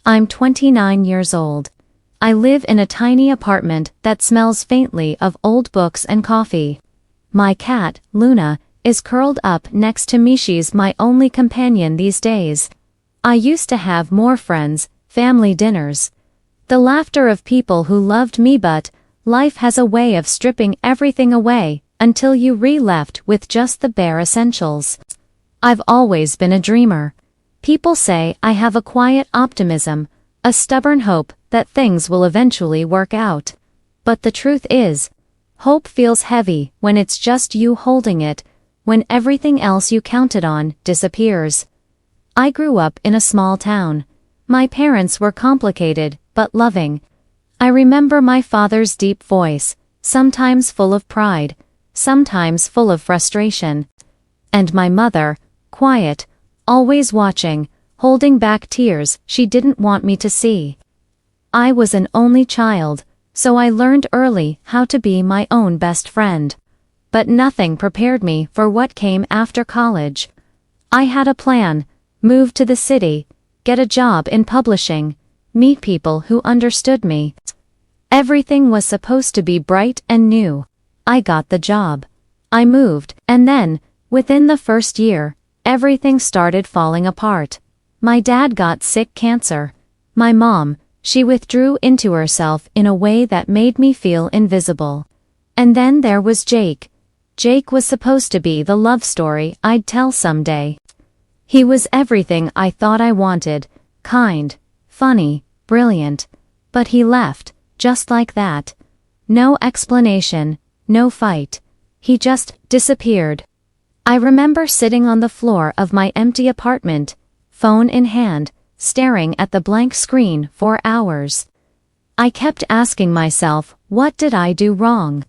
I'm 29 years old. I live in a tiny apartment that smells faintly of old books and coffee. My cat, Luna, is curled up next to me. She's my only companion these days. I used to have more friends, family dinners, the laughter of people who loved me, but life has a way of stripping everything away until you're left with just the bare essentials. I've always been a dreamer. People say I have a quiet optimism, a stubborn hope that things will eventually work out. But the truth is, hope feels heavy when it's just you holding it, when everything else you counted on disappears. I grew up in a small town. My parents were complicated but loving. I remember my father's deep voice, sometimes full of pride, sometimes full of frustration. And my mother, quiet, always watching, holding back tears she didn't want me to see. I was an only child, so I learned early how to be my own best friend. But nothing prepared me for what came after college. I had a plan: move to the city, get a job in publishing, meet people who understood me. Everything was supposed to be bright and new. I got the job. I moved, and then, within the first year, everything started falling apart. My dad got sick cancer. My mom, she withdrew into herself in a way that made me feel invisible. And then there was Jake. Jake was supposed to be the love story I'd tell someday. He was everything I thought I wanted: kind, funny, brilliant. But he left, just like that. No explanation, no fight. He just disappeared. I remember sitting on the floor of my empty apartment, phone in hand, staring at the blank screen for hours. I kept asking myself, what did I do wrong?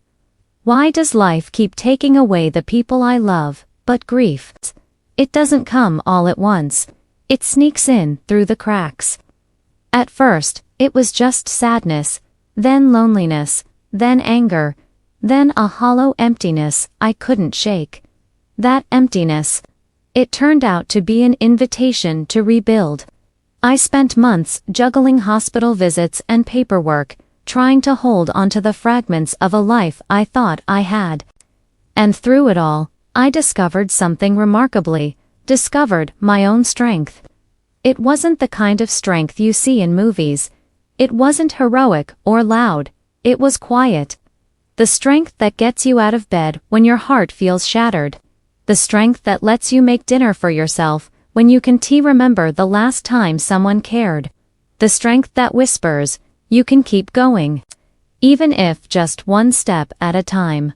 Why does life keep taking away the people I love? But grief, it doesn't come all at once. It sneaks in through the cracks. At first, it was just sadness, then loneliness, then anger, then a hollow emptiness I couldn't shake. That emptiness, it turned out to be an invitation to rebuild. I spent months juggling hospital visits and paperwork, trying to hold onto the fragments of a life I thought I had. And through it all, I discovered something remarkably, discovered my own strength. It wasn't the kind of strength you see in movies. It wasn't heroic or loud. It was quiet. The strength that gets you out of bed when your heart feels shattered. The strength that lets you make dinner for yourself when you can remember the last time someone cared. The strength that whispers, you can keep going, even if just one step at a time.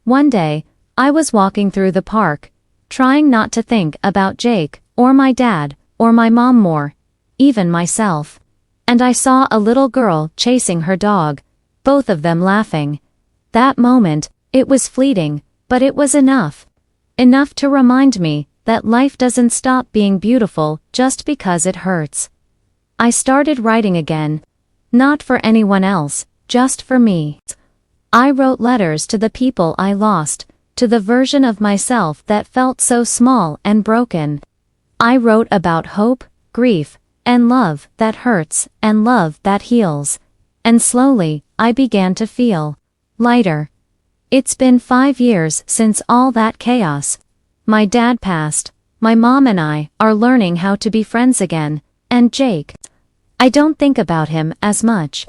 One day, I was walking through the park, trying not to think about Jake, or my dad, or my mom more, even myself. And I saw a little girl chasing her dog, both of them laughing. That moment, it was fleeting, but it was enough. Enough to remind me that life doesn't stop being beautiful just because it hurts. I started writing again. Not for anyone else, just for me. I wrote letters to the people I lost, to the version of myself that felt so small and broken. I wrote about hope, grief, and love that hurts, and love that heals. And slowly, I began to feel lighter. It's been 5 years since all that chaos. My dad passed. My mom and I are learning how to be friends again. And Jake, I don't think about him as much.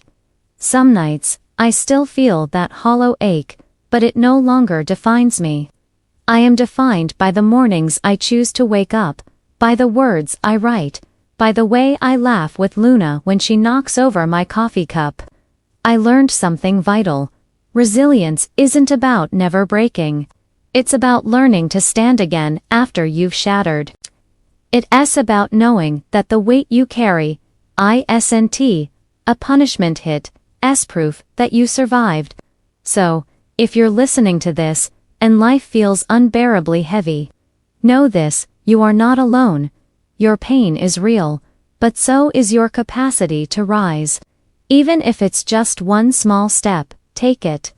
Some nights, I still feel that hollow ache, but it no longer defines me. I am defined by the mornings I choose to wake up, by the words I write, by the way I laugh with Luna when she knocks over my coffee cup. I learned something vital. Resilience isn't about never breaking. It's about learning to stand again after you've shattered. It's about knowing that the weight you carry, isn't a punishment hit, proof that you survived. So, if you're listening to this, and life feels unbearably heavy, know this: you are not alone. Your pain is real, but so is your capacity to rise. Even if it's just one small step, take it.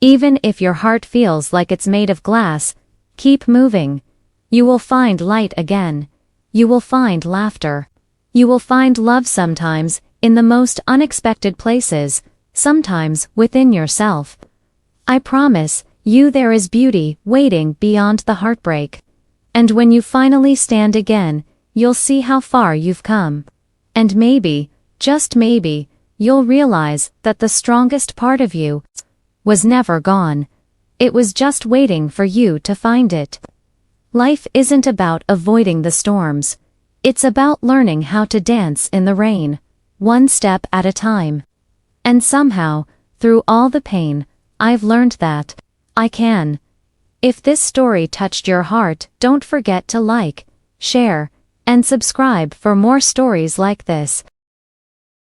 Even if your heart feels like it's made of glass, keep moving. You will find light again. You will find laughter. You will find love sometimes in the most unexpected places, sometimes within yourself. I promise you there is beauty waiting beyond the heartbreak. And when you finally stand again, you'll see how far you've come. And maybe, just maybe, you'll realize that the strongest part of you was never gone. It was just waiting for you to find it. Life isn't about avoiding the storms. It's about learning how to dance in the rain, one step at a time. And somehow, through all the pain, I've learned that I can. If this story touched your heart, don't forget to like, share, and subscribe for more stories like this.